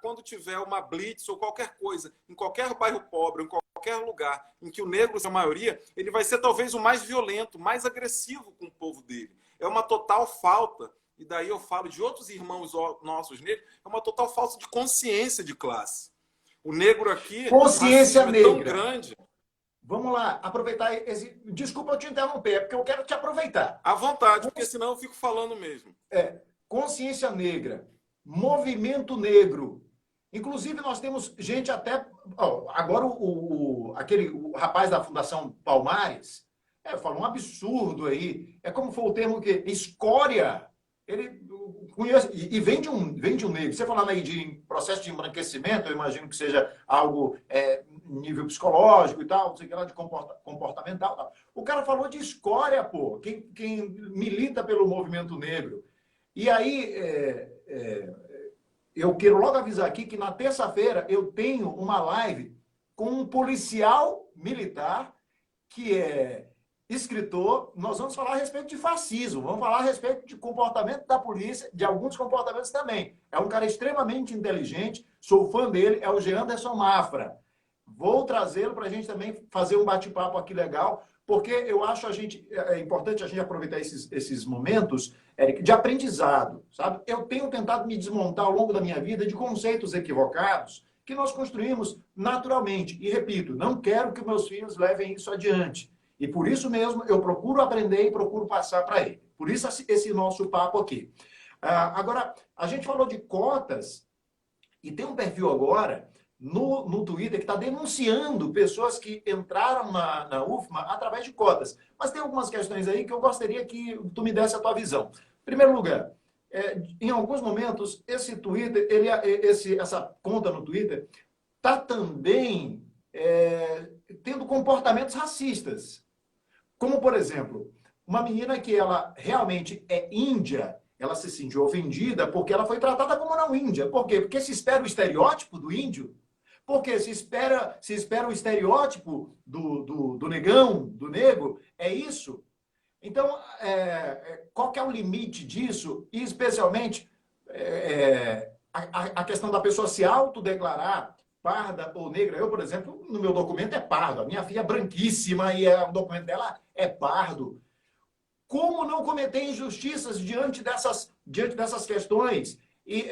quando tiver uma blitz ou qualquer coisa, em qualquer bairro pobre, em qualquer lugar em que o negro é a maioria, ele vai ser talvez o mais violento, mais agressivo com o povo dele. É uma total falta, e daí eu falo de outros irmãos nossos negros, é uma total falta de consciência de classe. O negro aqui, consciência negra. É tão grande. Vamos lá, aproveitar esse... Desculpa eu te interromper, é porque eu quero te aproveitar. À vontade, porque senão eu fico falando mesmo. Consciência negra, movimento negro. Inclusive, nós temos gente até... agora, o rapaz da Fundação Palmares falou um absurdo aí. É como foi o termo que... Escória. Ele conhece, e vem de um negro. Você falando aí de processo de embranquecimento, eu imagino que seja algo nível psicológico e tal, não sei o que lá, de comportamental. Tal. O cara falou de escória, pô, quem milita pelo movimento negro. E aí, eu quero logo avisar aqui que na terça-feira eu tenho uma live com um policial militar que é escritor. Nós vamos falar a respeito de fascismo, vamos falar a respeito de comportamento da polícia, de alguns comportamentos também. É um cara extremamente inteligente, sou fã dele, é o Geanderson Mafra. Vou trazê-lo para a gente também fazer um bate-papo aqui legal, porque eu acho importante a gente aproveitar esses momentos, Eric, de aprendizado, sabe? Eu tenho tentado me desmontar ao longo da minha vida de conceitos equivocados que nós construímos naturalmente. E repito, não quero que meus filhos levem isso adiante. E por isso mesmo eu procuro aprender e procuro passar para ele. Por isso esse nosso papo aqui. Agora, a gente falou de cotas e tem um perfil agora no Twitter que está denunciando pessoas que entraram na UFMA através de cotas. Mas tem algumas questões aí que eu gostaria que tu me desse a tua visão. Em primeiro lugar, em alguns momentos, esse Twitter, essa conta no Twitter está também tendo comportamentos racistas. Como, por exemplo, uma menina que ela realmente é índia, ela se sentiu ofendida porque ela foi tratada como não índia. Por quê? Porque se espera o estereótipo do índio. Porque se espera o estereótipo do negão, do negro. É isso. Então, qual que é o limite disso? E, especialmente, a questão da pessoa se autodeclarar parda ou negra. Eu, por exemplo, no meu documento é pardo. A minha filha é branquíssima e o documento dela é pardo. Como não cometer injustiças diante dessas questões? E,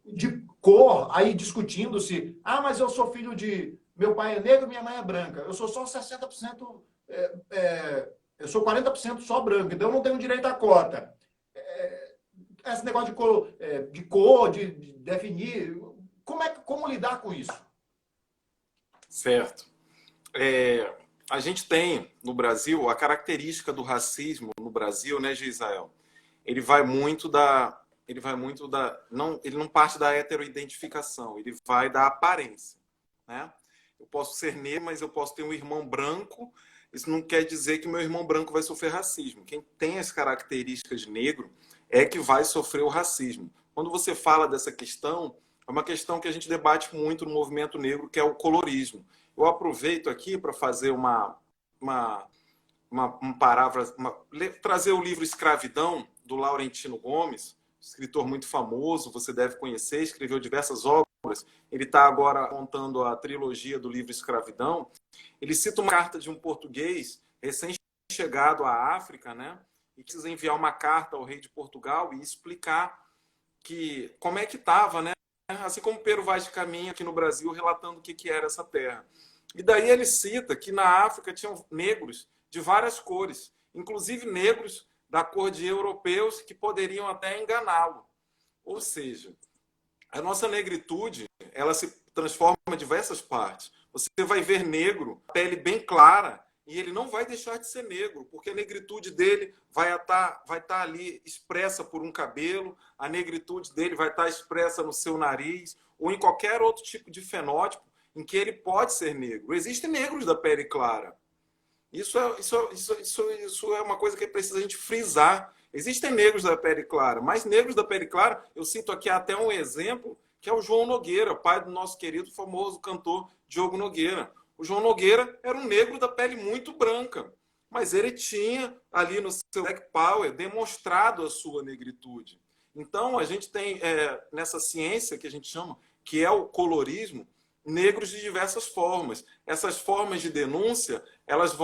de cor, aí discutindo-se. Mas eu sou filho de... Meu pai é negro, minha mãe é branca. Eu sou só 60%... eu sou 40% só branco, então eu não tenho direito à cota. Esse negócio de cor, de definir... Como lidar com isso? Certo. A gente tem no Brasil a característica do racismo no Brasil, né, Gisael? Ele não parte da heteroidentificação, ele vai da aparência, né? Eu posso ser negro, mas eu posso ter um irmão branco. Isso não quer dizer que meu irmão branco vai sofrer racismo. Quem tem as características de negro é que vai sofrer o racismo. quando você fala dessa questão, é uma questão que a gente debate muito no movimento negro, que é o colorismo. Eu aproveito aqui para fazer uma palavra, trazer o livro Escravidão, do Laurentino Gomes, escritor muito famoso, você deve conhecer, escreveu diversas obras. Ele está agora montando a trilogia do livro Escravidão. Ele cita uma carta de um português recém-chegado à África, né? E quis enviar uma carta ao rei de Portugal e explicar que como é que estava, né? Assim como Pero Vaz de Caminha aqui no Brasil, relatando o que era essa terra. E daí ele cita que na África tinham negros de várias cores, inclusive negros da cor de europeus que poderiam até enganá-lo. Ou seja, a nossa negritude, ela se transforma em diversas partes. Você vai ver negro, pele bem clara, e ele não vai deixar de ser negro, porque a negritude dele vai estar ali expressa por um cabelo, a negritude dele vai estar expressa no seu nariz, ou em qualquer outro tipo de fenótipo em que ele pode ser negro. Existem negros da pele clara. Isso é uma coisa que precisa a gente frisar. Existem negros da pele clara, mas negros da pele clara, eu cito aqui até um exemplo, que é o João Nogueira, pai do nosso querido famoso cantor Diogo Nogueira. O João Nogueira era um negro da pele muito branca, mas ele tinha ali no seu Black Power demonstrado a sua negritude. Então, a gente tem nessa ciência que a gente chama, que é o colorismo, negros de diversas formas. Essas formas de denúncia, elas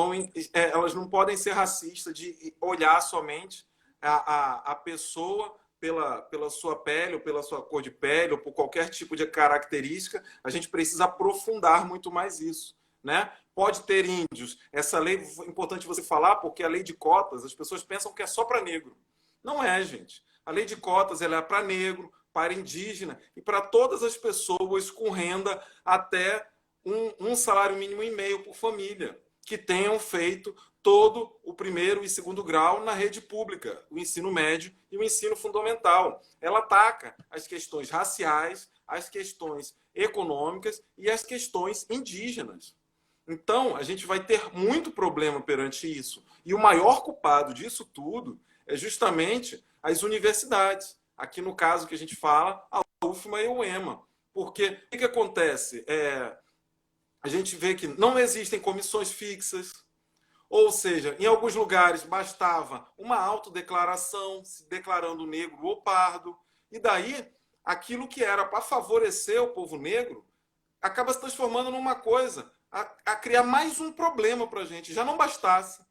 não podem ser racistas, de olhar somente a pessoa pela sua pele, ou pela sua cor de pele, ou por qualquer tipo de característica. A gente precisa aprofundar muito mais isso, né? Pode ter índios. Essa lei, é importante você falar, porque a lei de cotas, as pessoas pensam que é só para negro. Não é, gente. A lei de cotas, ela é para negro, para indígena e para todas as pessoas com renda até um salário mínimo e meio por família, que tenham feito todo o primeiro e segundo grau na rede pública, o ensino médio e o ensino fundamental. Ela ataca as questões raciais, as questões econômicas e as questões indígenas. Então, a gente vai ter muito problema perante isso. E o maior culpado disso tudo é justamente as universidades. Aqui no caso que a gente fala, a UFMA e o EMA. Porque o que acontece? A gente vê que não existem comissões fixas, ou seja, em alguns lugares bastava uma autodeclaração, se declarando negro ou pardo, e daí aquilo que era para favorecer o povo negro acaba se transformando numa coisa, a criar mais um problema para a gente. Já não bastasse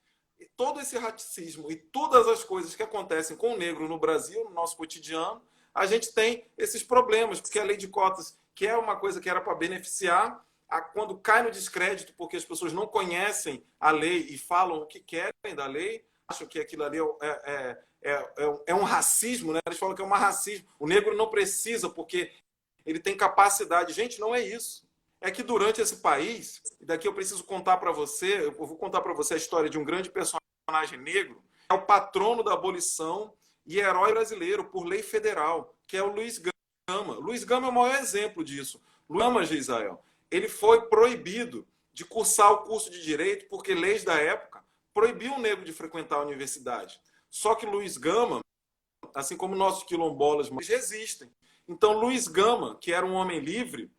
todo esse racismo e todas as coisas que acontecem com o negro no Brasil, no nosso cotidiano, a gente tem esses problemas, porque a lei de cotas, que é uma coisa que era para beneficiar, quando cai no descrédito, porque as pessoas não conhecem a lei e falam o que querem da lei, acham que aquilo ali é um racismo, né? Eles falam que é um racismo. O negro não precisa, porque ele tem capacidade. Gente, não é isso. É que durante esse país, e daqui eu preciso contar para você, eu vou contar para você a história de um grande personagem negro, é o patrono da abolição e herói brasileiro por lei federal, que é o Luiz Gama. Luiz Gama é o maior exemplo disso. Luiz Gama, Gisrael, ele foi proibido de cursar o curso de Direito porque leis da época proibiam o negro de frequentar a universidade. Só que Luiz Gama, assim como nossos quilombolas, resistem. Então, Luiz Gama, que era um homem livre,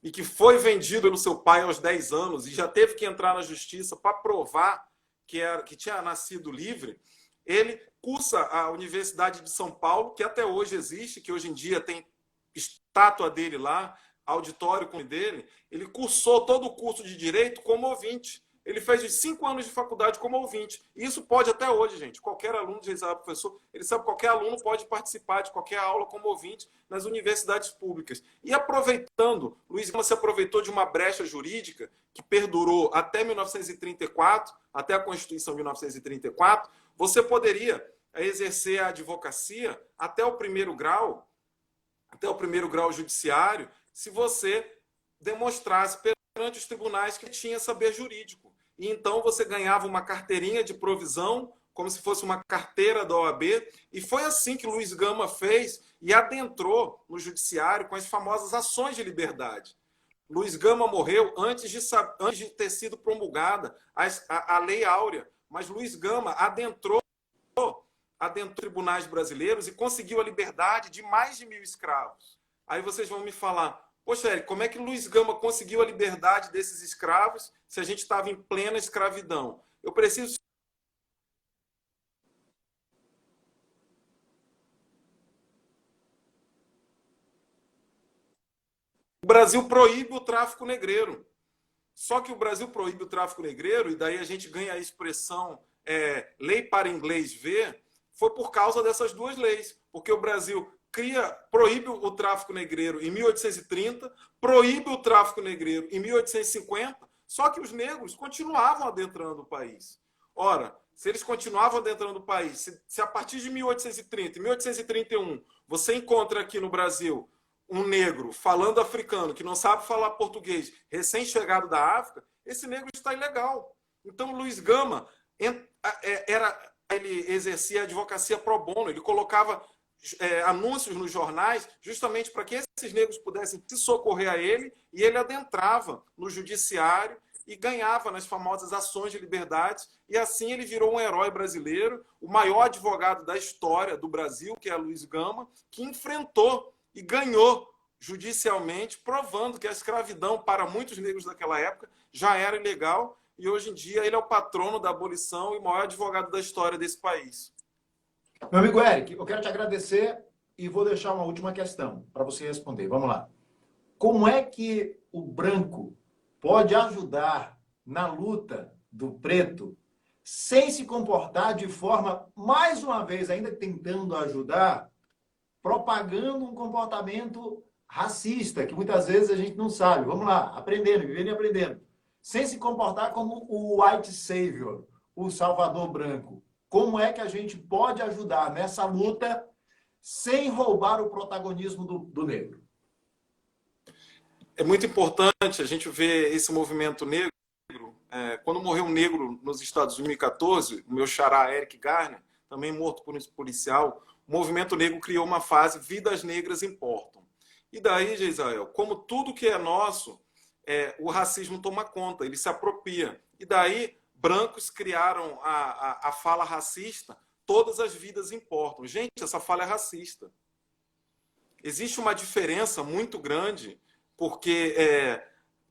e que foi vendido pelo seu pai aos 10 anos e já teve que entrar na justiça para provar que tinha nascido livre, ele cursa a Universidade de São Paulo, que até hoje existe, que hoje em dia tem estátua dele lá, auditório dele. Ele cursou todo o curso de Direito como ouvinte. Ele fez os 5 anos de faculdade como ouvinte. E isso pode até hoje, gente. Qualquer aluno de Israel, professor, ele sabe que qualquer aluno pode participar de qualquer aula como ouvinte nas universidades públicas. E aproveitando, Luiz Gama se aproveitou de uma brecha jurídica que perdurou até 1934, até a Constituição de 1934. Você poderia exercer a advocacia até o primeiro grau judiciário, se você demonstrasse perante os tribunais que tinha saber jurídico. E então você ganhava uma carteirinha de provisão, como se fosse uma carteira da OAB, e foi assim que Luiz Gama fez e adentrou no judiciário com as famosas ações de liberdade. Luiz Gama morreu antes de ter sido promulgada a Lei Áurea, mas Luiz Gama adentrou adentrou tribunais brasileiros e conseguiu a liberdade de mais de 1.000 escravos. Aí vocês vão me falar, poxa, Érico, como é que Luiz Gama conseguiu a liberdade desses escravos se a gente estava em plena escravidão? Eu preciso... O Brasil proíbe o tráfico negreiro. Só que o Brasil proíbe o tráfico negreiro, e daí a gente ganha a expressão lei para inglês ver, foi por causa dessas duas leis. Porque o Brasil proíbe o tráfico negreiro em 1830, proíbe o tráfico negreiro em 1850, só que os negros continuavam adentrando o país. Ora, se eles continuavam adentrando o país, se a partir de 1830 e 1831 você encontra aqui no Brasil um negro falando africano, que não sabe falar português, recém-chegado da África, esse negro está ilegal. Então, Luiz Gama, ele exercia a advocacia pro bono, ele colocava anúncios nos jornais justamente para que esses negros pudessem se socorrer a ele, e ele adentrava no judiciário e ganhava nas famosas ações de liberdade, e assim ele virou um herói brasileiro, o maior advogado da história do Brasil, que é Luiz Gama, que enfrentou e ganhou judicialmente, provando que a escravidão para muitos negros daquela época já era ilegal, e hoje em dia ele é o patrono da abolição e o maior advogado da história desse país. Meu amigo Eric, eu quero te agradecer e vou deixar uma última questão para você responder. Vamos lá. Como é que o branco pode ajudar na luta do preto sem se comportar de forma, mais uma vez, ainda tentando ajudar, propagando um comportamento racista, que muitas vezes a gente não sabe. Vamos lá, aprendendo, vivendo e aprendendo. Sem se comportar como o white savior, o salvador branco. Como é que a gente pode ajudar nessa luta sem roubar o protagonismo do negro? É muito importante a gente ver esse movimento negro. Quando morreu um negro nos Estados Unidos em 2014, o meu xará Eric Garner, também morto por um policial, o movimento negro criou uma fase Vidas Negras Importam. E daí, Geisrael, como tudo que é nosso, o racismo toma conta, ele se apropria. E daí, brancos criaram a fala racista, todas as vidas importam. Gente, essa fala é racista. Existe uma diferença muito grande, porque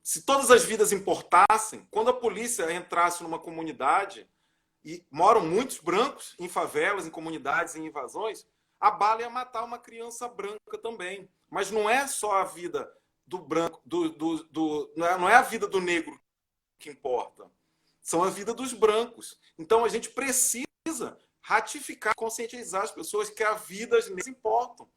se todas as vidas importassem, quando a polícia entrasse numa comunidade, e moram muitos brancos em favelas, em comunidades, em invasões, a bala ia matar uma criança branca também. Mas não é só a vida do branco, não é a vida do negro que importa. São a vida dos brancos. Então a gente precisa ratificar, conscientizar as pessoas que as vidas negras importam.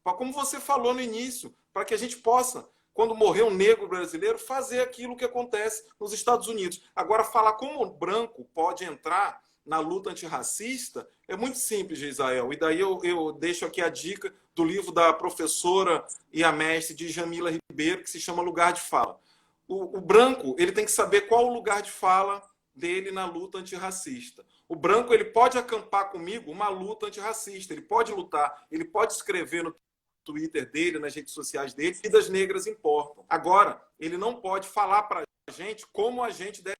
Como você falou no início, para que a gente possa, quando morrer um negro brasileiro, fazer aquilo que acontece nos Estados Unidos. Agora, falar como o branco pode entrar na luta antirracista é muito simples, Israel. E daí eu deixo aqui a dica do livro da professora e a mestre de Jamila Ribeiro, que se chama Lugar de Fala. O branco, ele tem que saber qual o lugar de fala dele na luta antirracista. O branco, ele pode acampar comigo uma luta antirracista, ele pode lutar, ele pode escrever no Twitter dele, nas redes sociais dele, vidas negras importam. Agora, ele não pode falar para a gente como a gente deve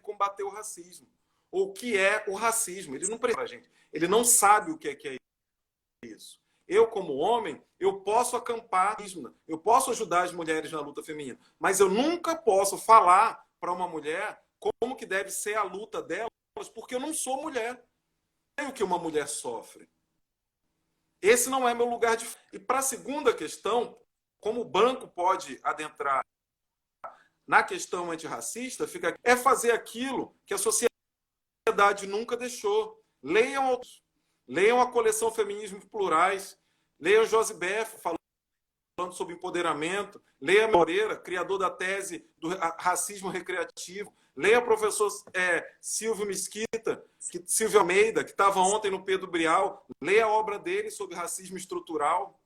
combater o racismo, ou o que é o racismo. Ele não precisa para a gente. Ele não sabe o que é isso. Eu, como homem, eu posso acampar, eu posso ajudar as mulheres na luta feminina, mas eu nunca posso falar para uma mulher como que deve ser a luta delas, porque eu não sou mulher. Eu sei o que uma mulher sofre. Esse não é meu lugar de... E para a segunda questão, como o branco pode adentrar na questão antirracista, é fazer aquilo que a sociedade nunca deixou. Leiam a coleção Feminismos Plurais, leiam Josi Beffo falando sobre empoderamento, leia Moreira, criador da tese do racismo recreativo, leia o professor Silvio Mesquita, Silvio Almeida, que estava ontem no Pedro Brial, leia a obra dele sobre racismo estrutural,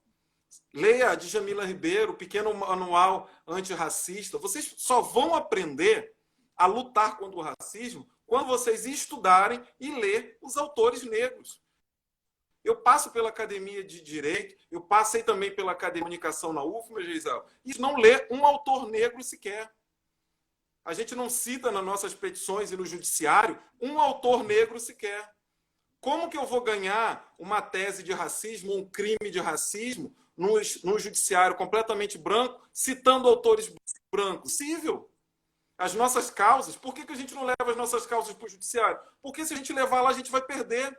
leia a de Jamila Ribeiro, o Pequeno Manual Antirracista. Vocês só vão aprender a lutar contra o racismo quando vocês estudarem e ler os autores negros. Eu passo pela Academia de Direito, eu passei também pela Academia de Comunicação na UFMA, Geisel, e não lê um autor negro sequer. A gente não cita nas nossas petições e no judiciário um autor negro sequer. Como que eu vou ganhar uma tese de racismo, um crime de racismo, no judiciário completamente branco, citando autores brancos? Possível. As nossas causas, por que a gente não leva as nossas causas para o judiciário? Porque se a gente levar lá, a gente vai perder.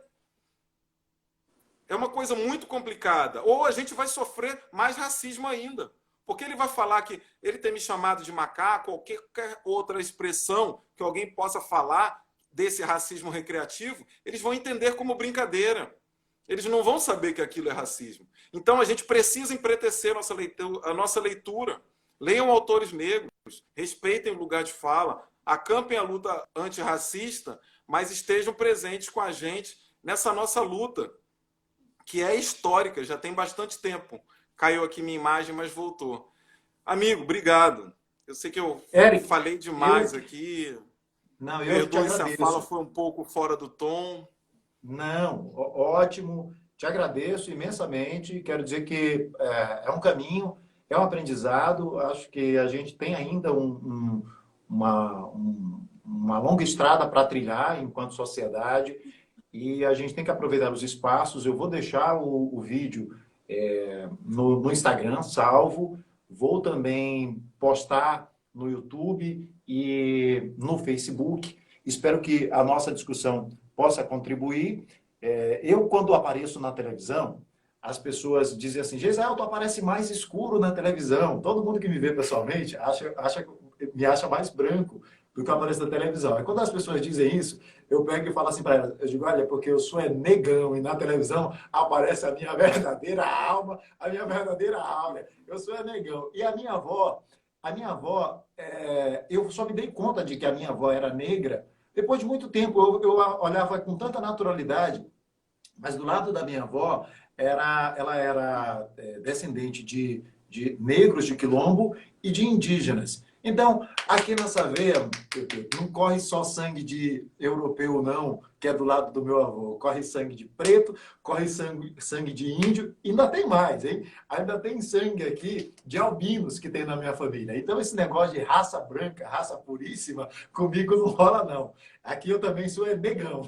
É uma coisa muito complicada. Ou a gente vai sofrer mais racismo ainda. Porque ele vai falar que ele tem me chamado de macaco, ou qualquer outra expressão que alguém possa falar desse racismo recreativo, eles vão entender como brincadeira. Eles não vão saber que aquilo é racismo. Então a gente precisa empretecer a nossa leitura. Leiam autores negros, respeitem o lugar de fala, acampem a luta antirracista, mas estejam presentes com a gente nessa nossa luta, que é histórica, já tem bastante tempo. Caiu aqui minha imagem, mas voltou. Amigo, obrigado. Eu sei que eu Eric, falei demais aqui. Não, eu te Perdoe se a agradeço. fala foi um pouco fora do tom. Não, ótimo. Te agradeço imensamente. Quero dizer que é um caminho, é um aprendizado. Acho que a gente tem ainda uma longa estrada para trilhar enquanto sociedade e a gente tem que aproveitar os espaços. Eu vou deixar o vídeo no Instagram, salvo. Vou também postar no YouTube e no Facebook. Espero que a nossa discussão possa contribuir. Eu, quando apareço na televisão, as pessoas dizem assim, Geisel, tu aparece mais escuro na televisão. Todo mundo que me vê pessoalmente me acha mais branco do que eu apareço na televisão. E quando as pessoas dizem isso, eu pego e falo assim para elas, eu digo, olha, porque eu sou negão e na televisão aparece a minha verdadeira alma, a minha verdadeira aura. Eu sou negão. E a minha avó, eu só me dei conta de que a minha avó era negra depois de muito tempo. Eu olhava com tanta naturalidade, mas do lado da minha avó, ela era descendente de negros de quilombo e de indígenas. Então, aqui nessa veia, não corre só sangue de europeu, não, que é do lado do meu avô. Corre sangue de preto, corre sangue de índio, e ainda tem mais, hein? Ainda tem sangue aqui de albinos que tem na minha família. Então, esse negócio de raça branca, raça puríssima, comigo não rola, não. Aqui eu também sou negão.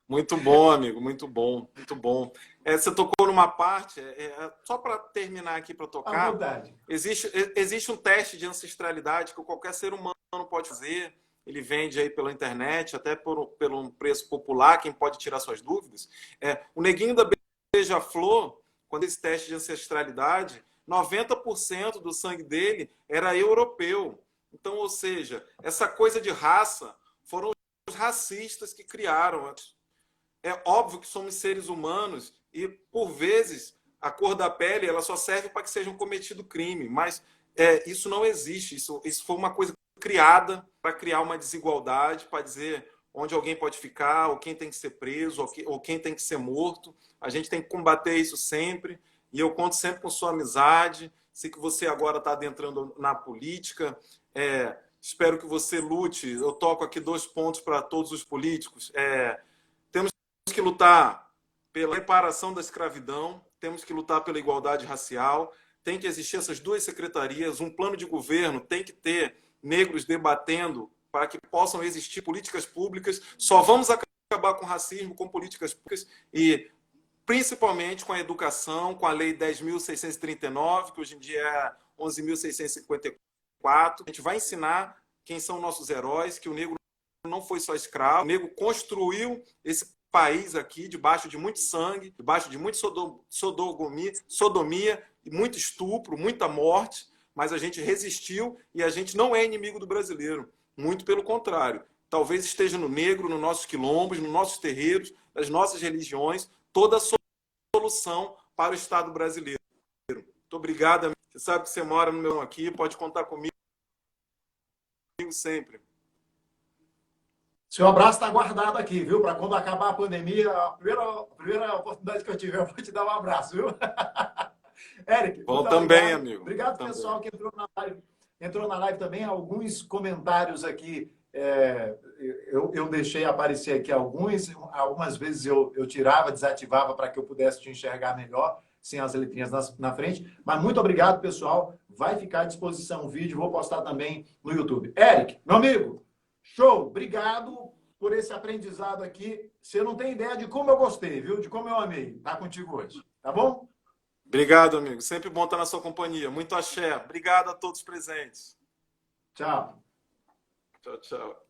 Muito bom, amigo, muito bom, muito bom. Você tocou numa parte, só para terminar aqui para tocar, À vontade. existe um teste de ancestralidade que qualquer ser humano pode fazer, ele vende aí pela internet, até por um preço popular, quem pode tirar suas dúvidas. O neguinho da Beija-Flor, quando esse teste de ancestralidade, 90% do sangue dele era europeu. Então, ou seja, essa coisa de raça foram os racistas que criaram. É óbvio que somos seres humanos e, por vezes, a cor da pele ela só serve para que seja um cometido crime, mas isso não existe. Isso foi uma coisa criada para criar uma desigualdade, para dizer onde alguém pode ficar, ou quem tem que ser preso, ou quem tem que ser morto. A gente tem que combater isso sempre, e eu conto sempre com sua amizade. Sei que você agora está adentrando na política. Espero que você lute. Eu toco aqui 2 pontos para todos os políticos. Temos que lutar pela reparação da escravidão, temos que lutar pela igualdade racial, tem que existir essas 2 secretarias, um plano de governo, tem que ter negros debatendo para que possam existir políticas públicas. Só vamos acabar com o racismo com políticas públicas e principalmente com a educação, com a Lei 10.639, que hoje em dia é 11.654. A gente vai ensinar quem são nossos heróis, que o negro não foi só escravo, o negro construiu esse país aqui debaixo de muito sangue, debaixo de muita sodomia, muito estupro, muita morte, mas a gente resistiu e a gente não é inimigo do brasileiro, muito pelo contrário. Talvez esteja no negro, nos nossos quilombos, nos nossos terreiros, nas nossas religiões, toda a solução para o Estado brasileiro. Muito obrigado, amigo. Você sabe que você mora no meu aqui, pode contar comigo sempre. Seu abraço está guardado aqui, viu? Para quando acabar a pandemia, a primeira oportunidade que eu tiver, eu vou te dar um abraço, viu? Eric, bom também, obrigado. amigo. Obrigado, também. Pessoal, que entrou na live também. Alguns comentários aqui, eu deixei aparecer aqui alguns. Algumas vezes eu tirava, desativava para que eu pudesse te enxergar melhor, sem as letrinhas na frente. Mas muito obrigado, pessoal. Vai ficar à disposição o vídeo, vou postar também no YouTube. Eric, meu amigo, show, obrigado. por esse aprendizado aqui. Você não tem ideia de como eu gostei, viu? De como eu amei estar contigo hoje. Tá bom? Obrigado, amigo. Sempre bom estar na sua companhia. Muito axé. Obrigado a todos presentes. Tchau. Tchau, tchau.